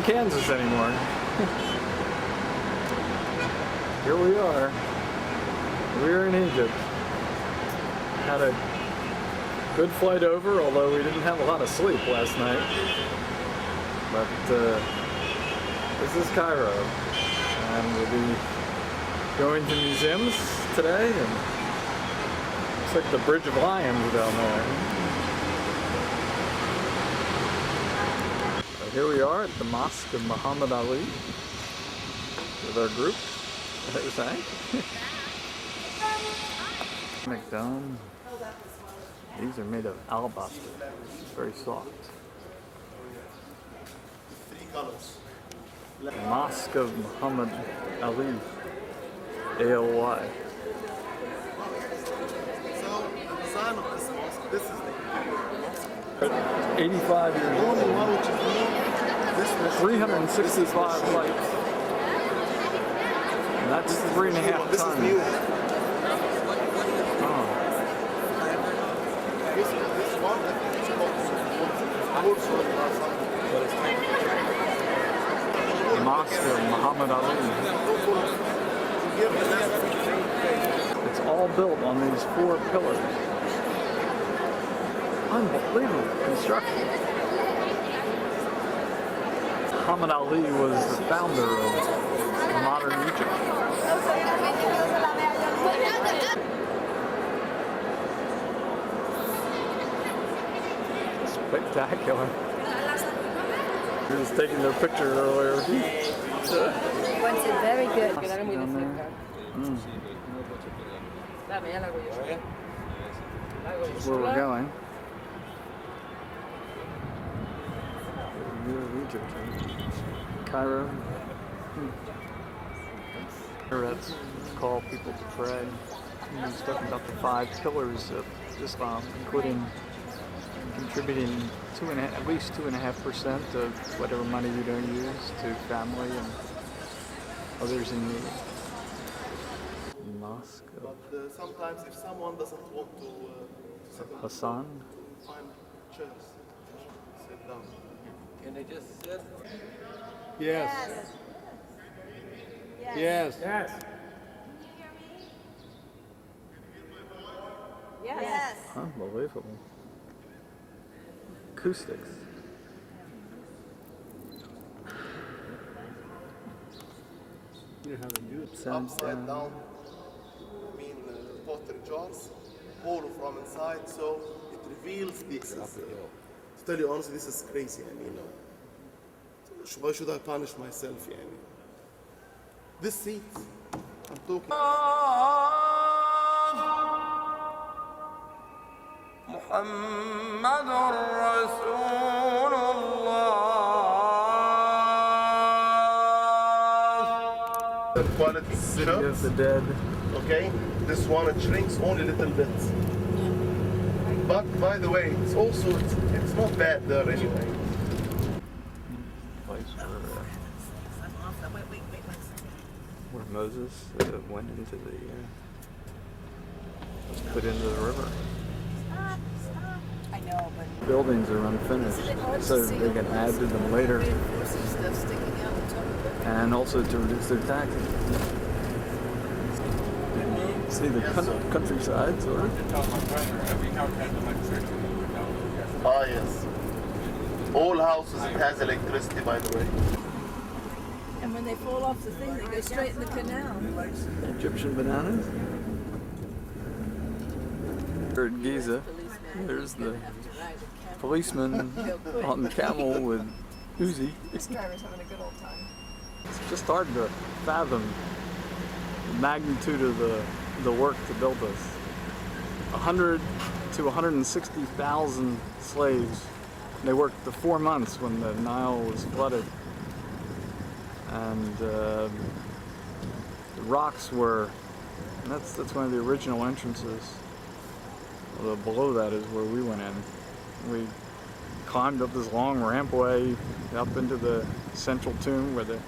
in Kansas anymore. Here we are. We're in Egypt. Had a good flight over, although we didn't have a lot of sleep last night. But this is Cairo, and we'll be going to museums today, and looks like the Bridge of Lions down there. So here we are at the Mosque of Muhammad Ali with our group. There's Hank. McDonald. These are made of alabaster. It's very soft. The Mosque of Muhammad Ali, ALY. So, the design of this mosque, this is the 85 years old. only one which is new. This 365 flights. And that's 3.5 This is tons. new. Oh. This one, I think it's called The Mosque of Muhammad Ali. It's all built on these 4 pillars. Unbelievable construction. Muhammad Ali was the founder of modern Egypt. Spectacular. He was taking their picture earlier. Once it's very good. That's where we're going. Egypt. Cairo. That's call people to pray. He's talking about the 5 pillars of Islam, including contributing at least 2.5% of whatever money you don't use to family and others in need. Mosque of But sometimes if someone doesn't want to sit on Hassan. find chairs, sit down. Can I just sit? Yes. Yes. Yes. Yes. Unbelievable. Acoustics. Sounds Upside down, pottery jars, hollow from inside, so it reveals the excess. To tell you honestly, this is crazy. Why should I punish myself? This seat, I'm talking. محمد رسول الله. The quality City of the shirt, Dead. okay? This one it shrinks only a little bit. But by the way, it's not bad there anyway. Place where Moses went into the was put into the river. I know, but Buildings are unfinished, so they can add to them later, stuff sticking out the top of it. and also to reduce their taxes. See the countryside, sort of. Ah yes. All houses it has electricity, by the way. And when they fall off the thing, they go straight in the canal. Egyptian bananas. Here at Giza, there's the policeman on the camel with Uzi. This driver's having a good old time. It's just hard to fathom the magnitude of the work to build this. 100 to 160,000 slaves. They worked the 4 months when the Nile was flooded. And the rocks were, and that's one of the original entrances. Although below that is where we went in. We climbed up this long rampway up into the central tomb where the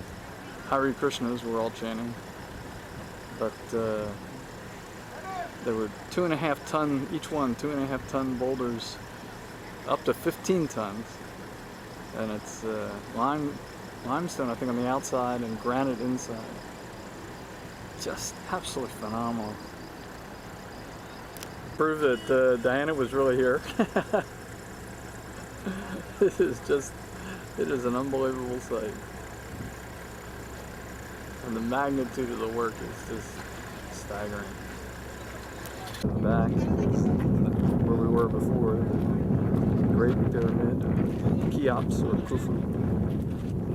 Hare Krishnas were all chanting. But there were 2.5 ton, each one 2.5 ton boulders, up to 15 tons. And it's limestone, I think, on the outside and granite inside. Just absolutely phenomenal. Prove that Diana was really here. It is an unbelievable sight. And the magnitude of the work is just staggering. Back where we were before, the Great Pyramid of Cheops or Khufu.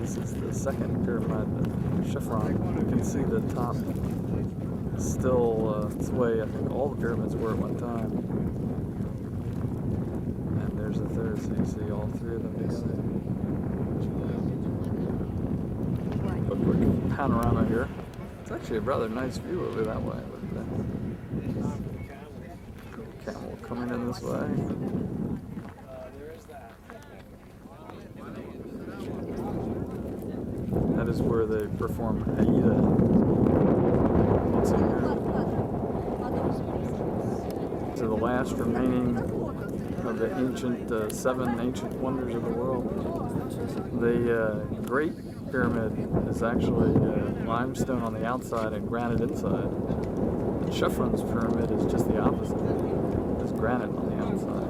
This is the second pyramid of Chephren. You can see the top still its way. I think all the pyramids were at one time. And there's the third, so you see all three of them together. A quick panorama here. It's actually a rather nice view over that way. With the camel coming in this way. That is where they perform Aida. To the last remaining of the ancient, 7 ancient wonders of the world. The Great Pyramid is actually limestone on the outside and granite inside. And Chephren's pyramid is just the opposite. It's granite on the outside,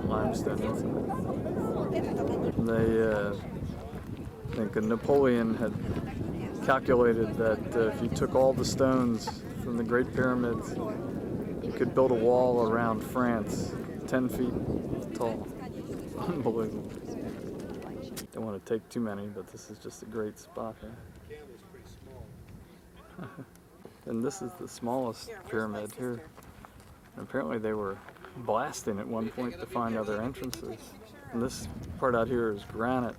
limestone inside. They, I think Napoleon had calculated that if you took all the stones from the Great Pyramids, you could build a wall around France 10 feet tall. Unbelievable. Don't want to take too many, but this is just a great spot here. And this is the smallest pyramid here. And apparently they were blasting at one point to find other entrances. And this part out here is granite.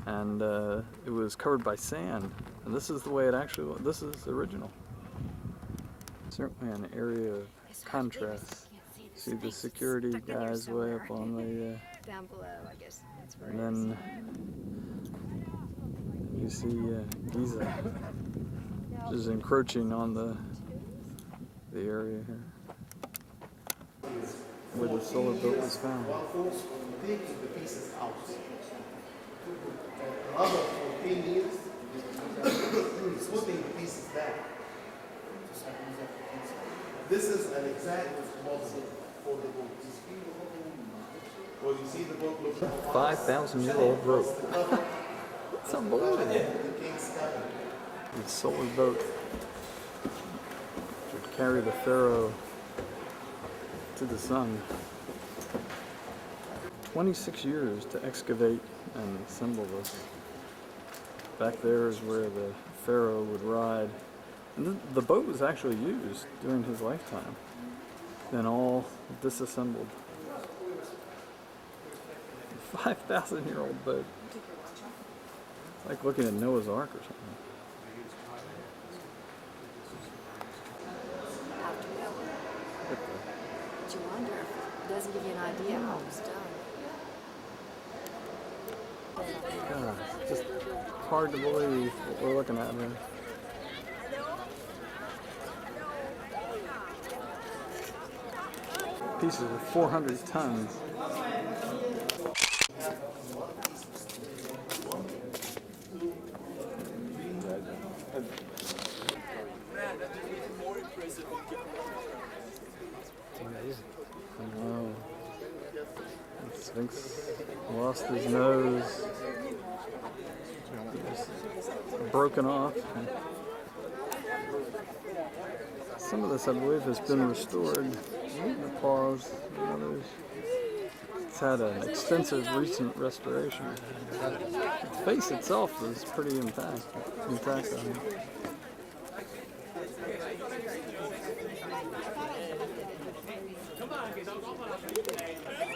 And it was covered by sand. And this is the way it actually was. This is original. Certainly an area of contrast. See the security guys way up on the... down below, I guess that's where and then you see Giza, which is encroaching on the area here. Where the solar boat was found. One force taking the pieces out. Another 14 years is putting the pieces back. This is an exact model for the boat. Well, you see the boat looks 5,000-year-old rope. It's unbelievable. the king's cabin. The solar boat would carry the pharaoh to the sun. 26 years to excavate and assemble this. Back there is where the pharaoh would ride. And the boat was actually used during his lifetime. Then all disassembled. 5,000-year-old boat. It's like looking at Noah's Ark or something. But you wonder if it doesn't give you an idea how it was done. God, just hard to believe what we're looking at here. Pieces of 400 tons. Wow. The Sphinx lost his nose. Broken off. Some of this, I believe, has been restored. The paws and others. It's had an extensive recent restoration. The face itself is pretty intact. I think.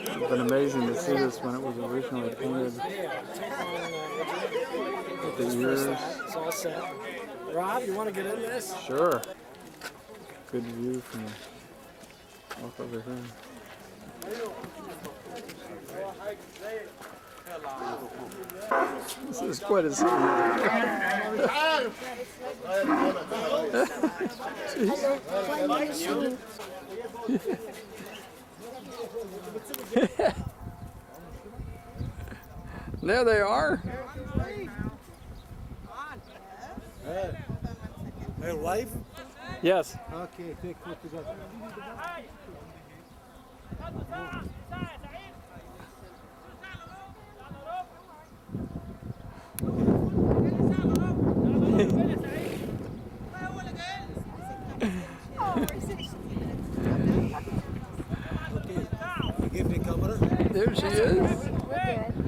It's been amazing to see this when it was originally painted. With the ears. It's all set. Rob, you want to get in this? Sure. Good view from off over here. This is quite a scene. There they are. Her wife? Yes. Okay, take her together. Okay, you give me camera. There she is. We're good.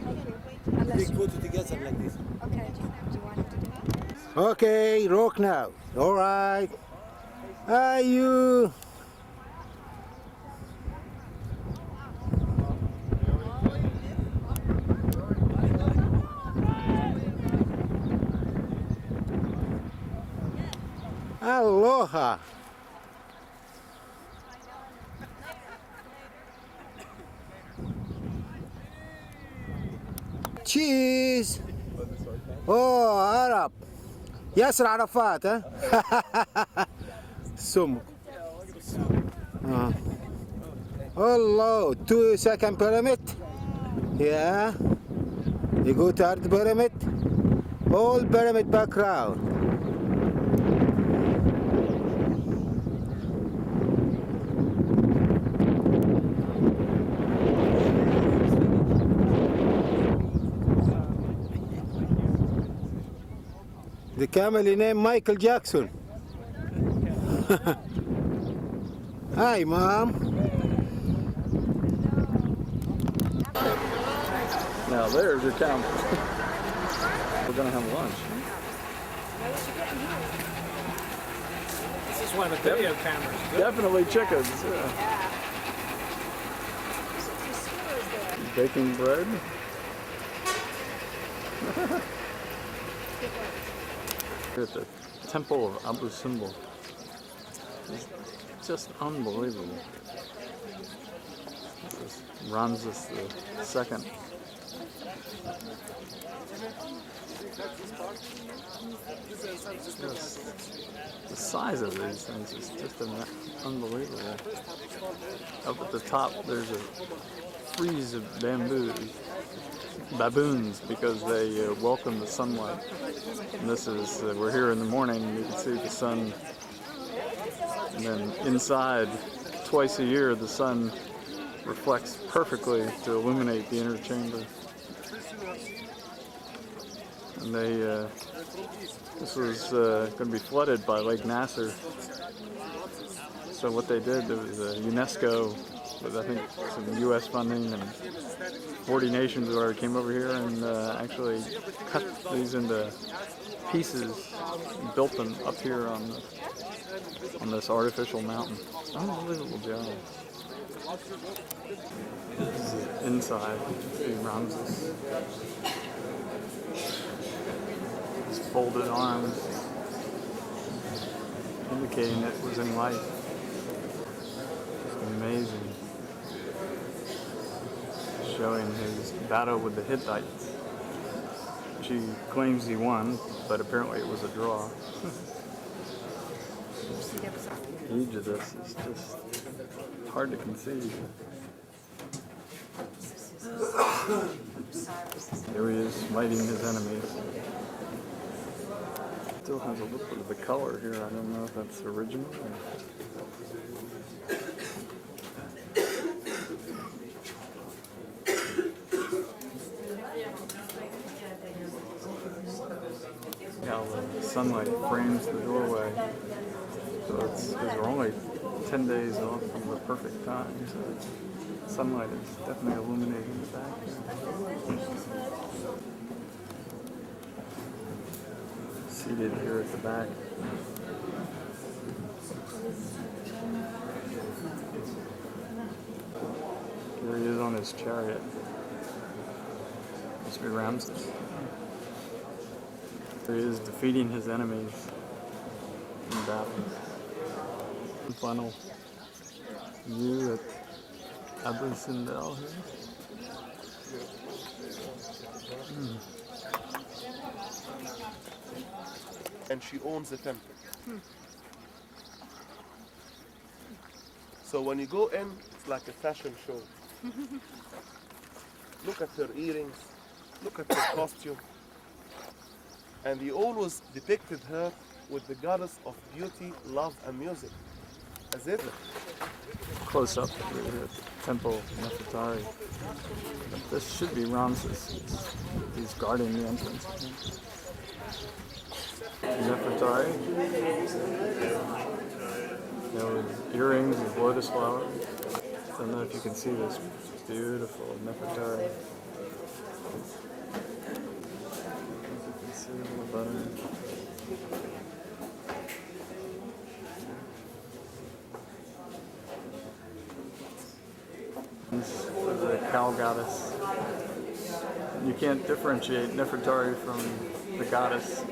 Thank you. Unless Take you, photo together like this. okay. Do you want him to do it? Okay, rock now. All right. Are you? Aloha. Cheese. Oh, Arab. ياسر عرفات ها سمك Allah, 2 second pyramid. Yeah. You go to art pyramid. All pyramid background. The camel named Michael Jackson. Hi, Mom. Now there's your camel. We're gonna have lunch. This is why the video cameras do. Definitely chickens. Yeah. Baking bread. Here at the Temple of Abu Simbel. It's just unbelievable. This is Ramses II. The size of these things is just unbelievable. Up at the top, there's a frieze of baboons, because they welcome the sunlight. And this is, we're here in the morning, you can see the sun. And then inside, twice a year, the sun reflects perfectly to illuminate the inner chamber. And this was going to be flooded by Lake Nasser. So what they did, there was UNESCO, with I think some U.S. funding, and 40 nations already came over here and actually cut these into pieces and built them up here on this artificial mountain. Unbelievable job. This is inside. See Ramses. His folded arms, indicating it was in life. It's amazing. Showing his battle with the Hittites, which he claims he won, but apparently it was a draw. The age of this is just hard to conceive. Here he is fighting his enemies. Still has a little bit of the color here. I don't know if that's original or... How the sunlight frames the doorway. So it's, because we're only 10 days off from the perfect time, so sunlight is definitely illuminating the back here. Seated here at the back. Here he is on his chariot. Must be Ramses. Here he is defeating his enemies in battle. Final view at Abu Simbel here. And she owns the temple. So when you go in, it's like a fashion show. Look at her earrings, look at her costume. And he always depicted her with the goddess of beauty, love, and music. As if Close up here at the Temple of Nefertari. This should be Ramses. He's guarding the entrance. Nefertari. There was earrings with lotus flowers. I don't know if you can see this beautiful Nefertari. You can see a little better. The cow goddess. You can't differentiate Nefertari from the goddess.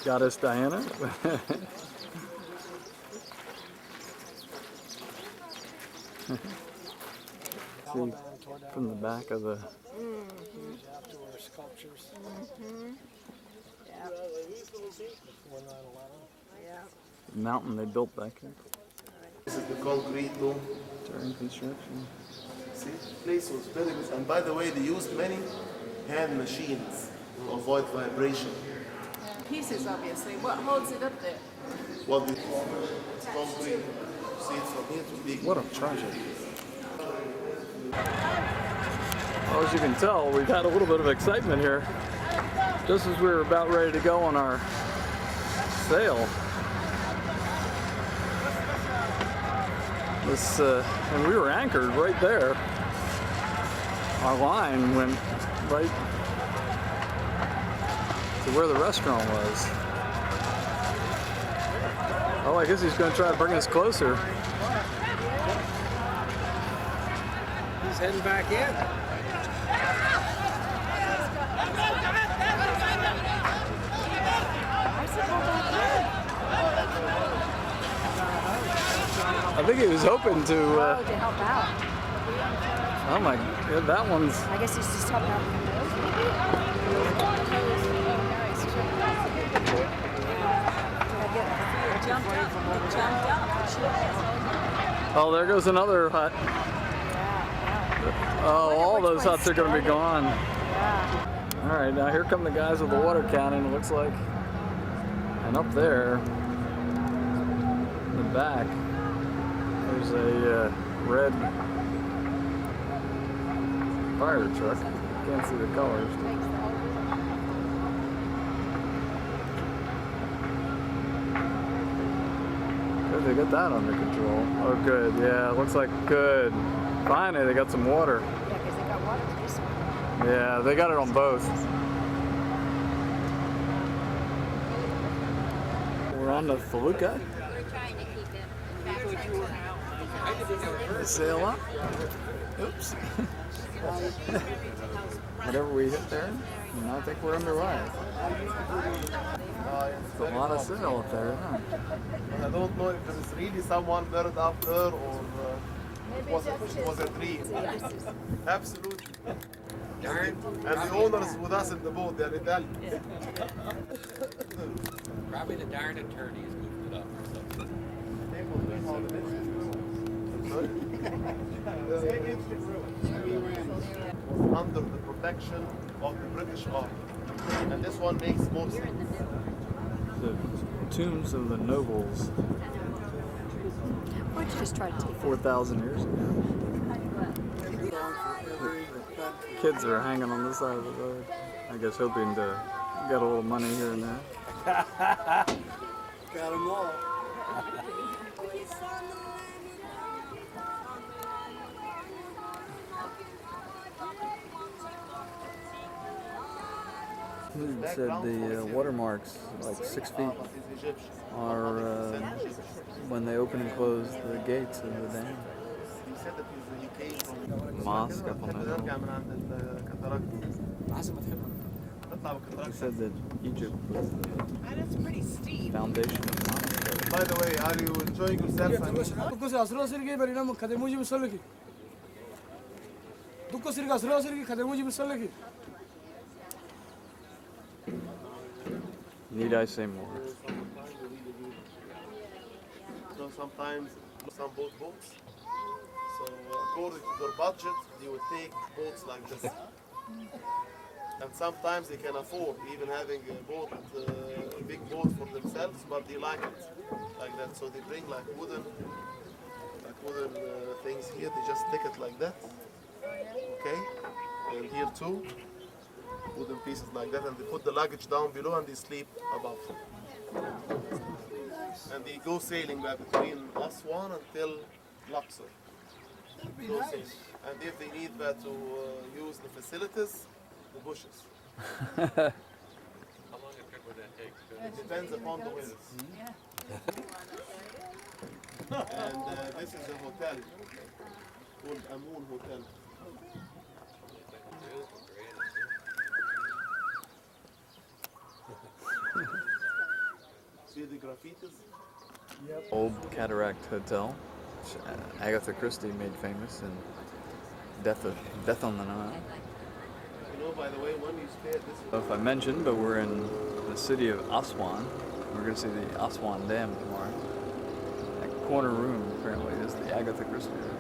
Goddess Diana. See from the back of the Huge outdoor sculptures. Yeah. Before 9/11. Yeah. mountain they built back here this is the concrete dome. during construction. See, the place was very good. And by the way, they used many hand machines to avoid vibration. Pieces, obviously. What holds it up there? What we it's concrete. See, it's from here to big. What a treasure. Well, as you can tell, we've had a little bit of excitement here. Just as we were about ready to go on our sail. This, and we were anchored right there. Our line went right to where the restaurant was. Oh, I guess he's going to try to bring us closer. He's heading back in. I think he was hoping to. Oh, to help out. Oh my, yeah, that one's. I guess he's just helping out. Oh, there goes another hut. Oh, all those huts are going to be gone. All right, now here come the guys with the water cannon, it looks like. And up there, in the back, there's a red fire truck. Can't see the colors. Good, they got that under control. Oh, good. Yeah, looks like good. Finally, they got some water. Yeah, because they got water to this one. Yeah, they got it on both. We're on the Felucca. Sail up. Oops. Whatever we hit there, and I think we're underway. It's a lot of sail up there, huh? I don't know if there is really someone buried up there or was a tree. Absolutely. Darn. And the owners with us in the boat, they're Italian. Probably the darn attorneys goofed it up or something. Under the protection of the British Army. And this one makes more sense. The tombs of the nobles Why don't you just try to take 4,000 years ago. The kids are hanging on this side of the road. I guess hoping to get a little money here and there. Got them all. It said the watermarks, like 6 feet, are when they open and close the gates of the dam. Mosque up on that hill. He said that Egypt was the foundation of monasteries. By the way, are you enjoying yourself? Cos'è? Asro sirgi bari namu kade muji musallaki. Dukko sirga asro sirgi kade muji musallaki. Need I say more? So sometimes some boats. So according to their budget, they would take boats like this. And sometimes they can afford even having a boat, a big boat for themselves, but they like it like that. So they bring like wooden things here. They just stick it like that. Okay, and here too, wooden pieces like that, and they put the luggage down below and they sleep above. And they go sailing between Aswan until Luxor. Go sailing. And if they need to use the facilities, the bushes. How long a trip would that take? It depends upon the weather. And this is a hotel called Amoon Hotel. See the graffitis? Old Cataract Hotel, which Agatha Christie made famous in Death on the Nile. You know, by the way, when you stay at this I don't know if I mentioned, but we're in the city of Aswan. We're going to see the Aswan Dam tomorrow. That corner room apparently is the Agatha Christie room.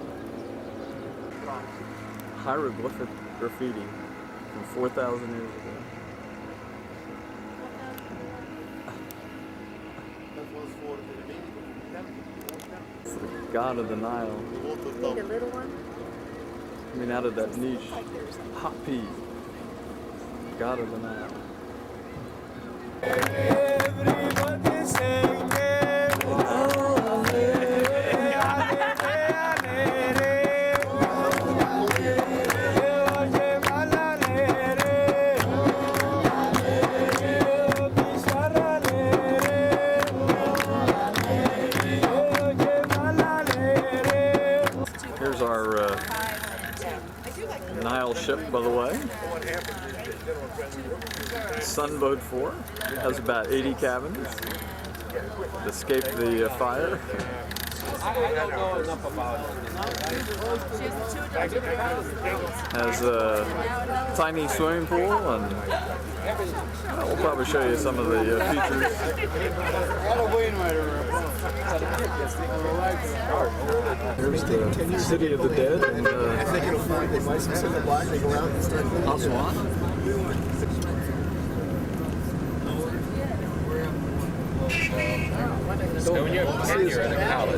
Hieroglyphic graffiti from 4,000 years ago. that was for the remaining temple. It's the god of the Nile. The water Need a tower. little one? Coming out of that niche. Hapi, god of the Nile. Everybody sing Here's our Nile ship, by the way. Sunboat 4. It has about 80 cabins. It escaped the fire. I don't know enough about it. Has a tiny swimming pool, and we'll probably show you some of the features. Here's the city of the dead in Aswan.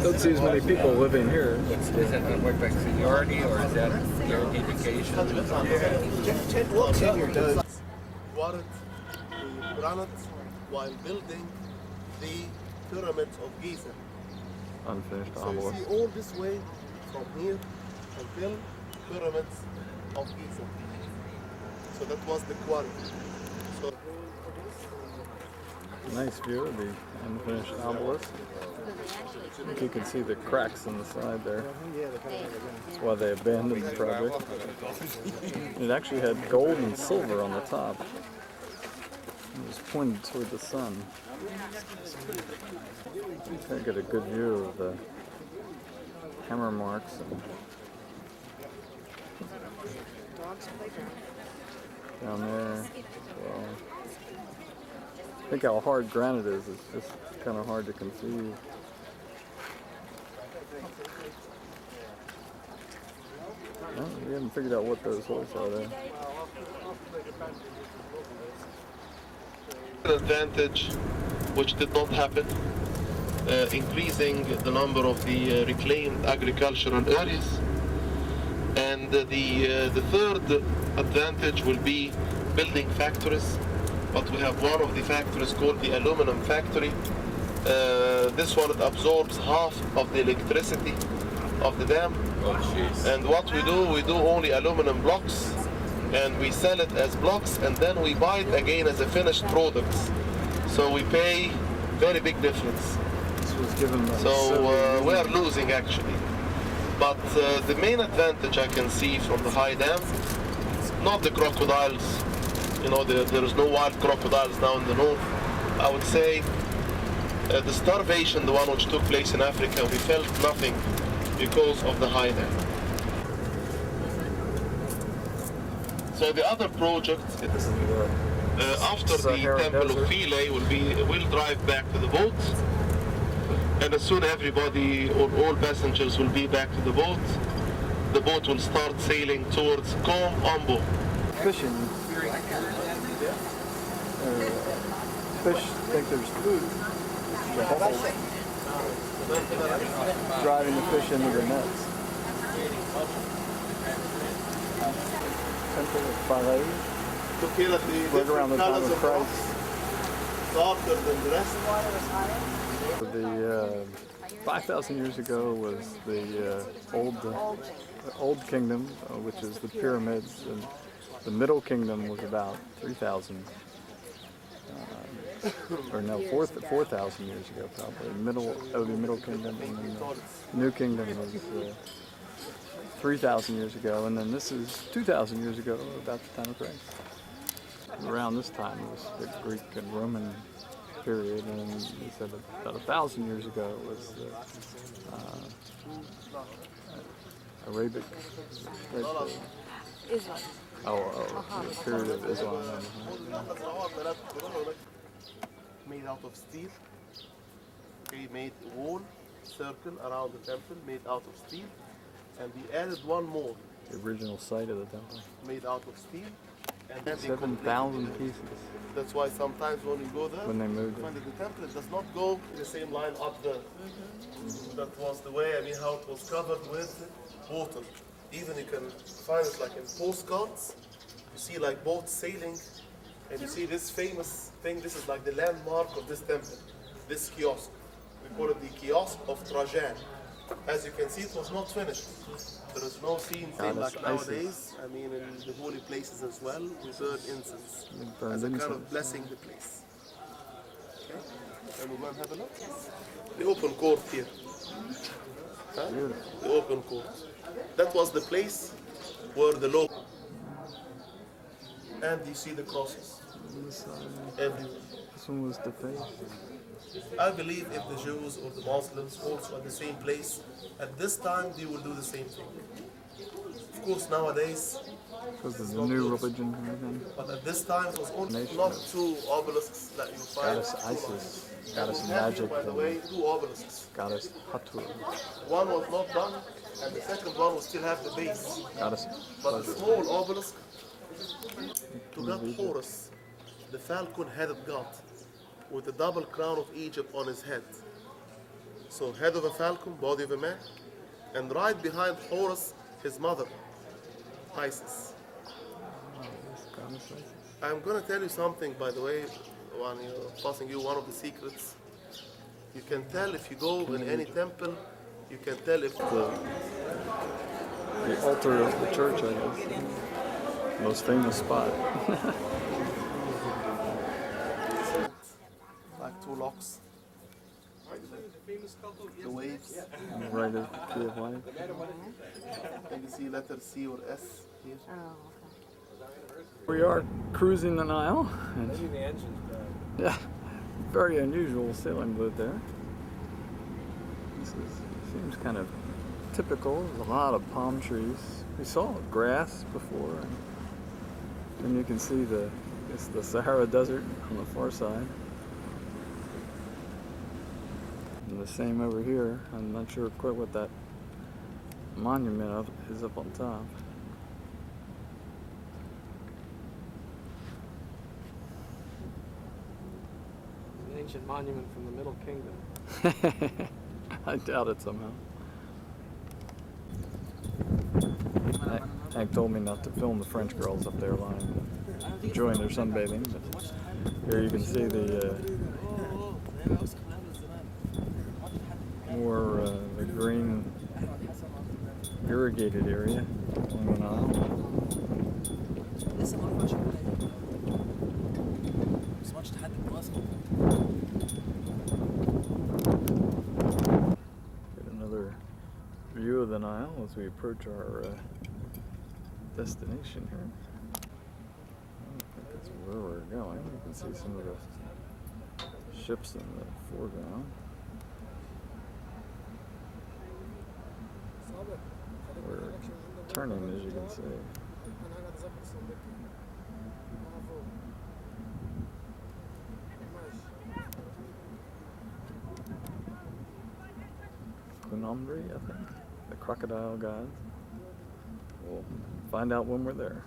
Don't see as many people living here. Is it a work by seniority or is that their education? Water to granite while building the pyramids of Giza. Unfinished So you obelisk. see all this way from here until pyramids of Giza. So that was the quarry. So Nice view of the unfinished obelisk. You can see the cracks in the side there. That's why they abandoned the project. It actually had gold and silver on the top. It was pointed toward the sun. I get a good view of the hammer marks. Down there as well. Think how hard granite is. It's just kind of hard to conceive. Well, we haven't figured out what those holes are there. advantage which did not happen, increasing the number of the reclaimed agricultural areas. And the third advantage will be building factories. But we have one of the factories called the aluminum factory. This one absorbs half of the electricity of the dam. And what we do only aluminum blocks, and we sell it as blocks, and then we buy it again as a finished product. So we pay very big difference. This was given by So we are losing actually. But the main advantage I can see from the high dam, not the crocodiles. You know, there is no wild crocodiles now in the north. I would say the starvation, the one which took place in Africa, we felt nothing because of the high dam. So the other project, after the Temple of Philae, we'll drive back to the boat, and as soon as everybody or all passengers will be back to the boat will start sailing towards Kom Ombo. Fishing Fish think there's food. Driving the fish into the nets. Temple of Philae. Look here at the Right around the different time colors of of Christ. rocks. Darker than the rest. The 5,000 years ago was the old kingdom, which is the pyramids, and the middle kingdom was about 3,000, or no, 4,000 years ago probably. The middle kingdom, and then the new kingdom was 3,000 years ago, and then this is 2,000 years ago, about the time of Christ. Around this time was the Greek and Roman period, and then he said about 1,000 years ago was the Arabic. Islam. The period of Islam. Made out of steel. Okay, made a wall, circle around the temple, made out of steel. And we added one more, The original site of the temple. made out of steel. And then they 7,000 completed it. pieces That's why sometimes when you go there, when they moved you it. find that the temple it does not go in the same line up there. That was the way, how it was covered with water. Even you can find it like in postcards. You see like boats sailing, and you see this famous thing. This is like the landmark of this temple, this kiosk. We call it the kiosk of Trajan. As you can see, it was not finished. There is no scene thing Goddess like Isis. nowadays. In the holy places as well, we burn incense burn as a kind incense. of blessing the place. Okay? And we want to have a look. The open court here. Huh? Beautiful. The open court. That was the place where the law. And you see the crosses everywhere. This one was defaced. I believe if the Jews or the Muslims also at the same place, at this time they will do the same thing. Of course, nowadays, Because of the new religion and everything. but at this time it was only Nation not of- two obelisks that you find. Goddess Isis, goddess We have here, magic, by the and way, two obelisks. goddess Hathor, One was not done, and the second one will still have the base. goddess But the pleasure. small obelisk to God Horus, the falcon-headed god, with the double crown of Egypt on his head. So head of a falcon, body of a man, and right behind Horus, his mother, Isis. Goddess Isis. I'm gonna tell you something, by the way, when you're passing you one of the secrets. You can tell if you go in any temple, you can tell if The altar of the church, I guess. Most famous spot. like two locks. The waves. Right at the Tree of Life. And you see letter C or S here. We are cruising the Nile. And Maybe the engine's bad. yeah, very unusual sailing boat there. Seems kind of typical. There's a lot of palm trees. We saw grass before, and you can see it's the Sahara Desert on the far side. And the same over here. I'm not sure quite what that monument is up on top. An ancient monument from the Middle Kingdom. I doubt it somehow. Hank told me not to film the French girls up there lying, enjoying their sunbathing. But here you can see the the green irrigated area along the Nile. Get another view of the Nile as we approach our destination here. I think that's where we're going. You can see some of the ships in the foreground. We're turning, as you can see. Kunamri, I think. The crocodile gods. We'll find out when we're there.